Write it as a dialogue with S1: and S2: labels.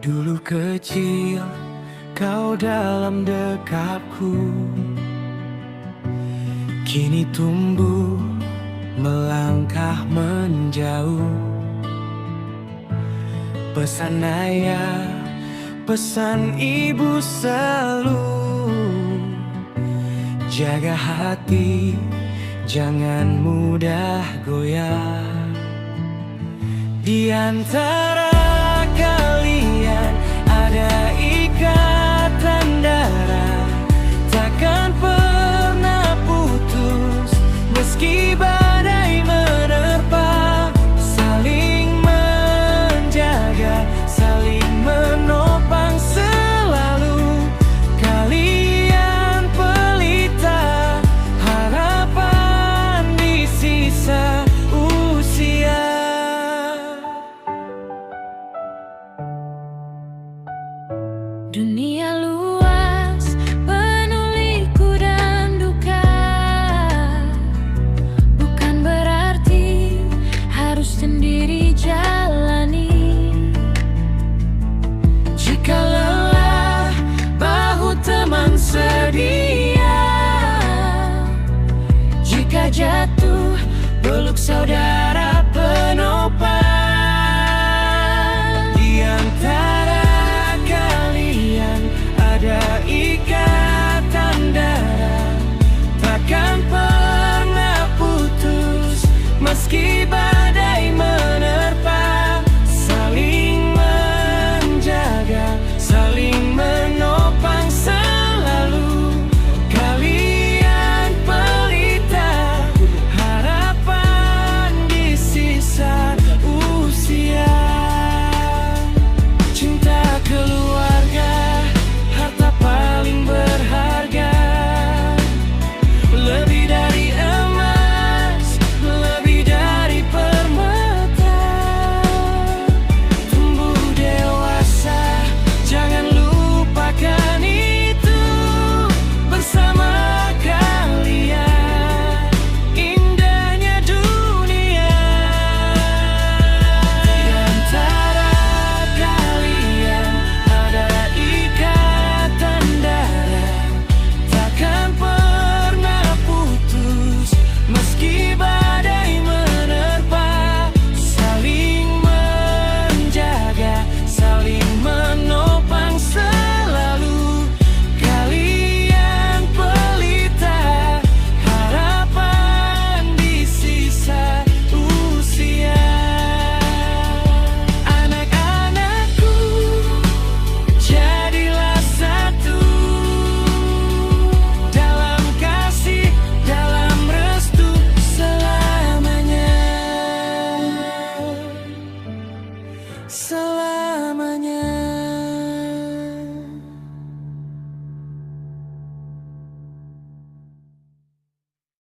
S1: Dulu kecil, kau dalam dekapku. Kini tumbuh, melangkah menjauh. Pesan ayah, pesan ibu selalu, jaga hati, jangan mudah goyah. Di antara kalian ada ikatan darah, takkan pernah putus meski badai menerpa. Saling menjaga, saling menopang selalu. Kalian pelita harapan di sisa usia.
S2: Dunia luas, penuh liku dan duka. Bukan berarti harus sendiri jalani. Jika lelah, bahu teman sedia. Jika jatuh, peluk saudara.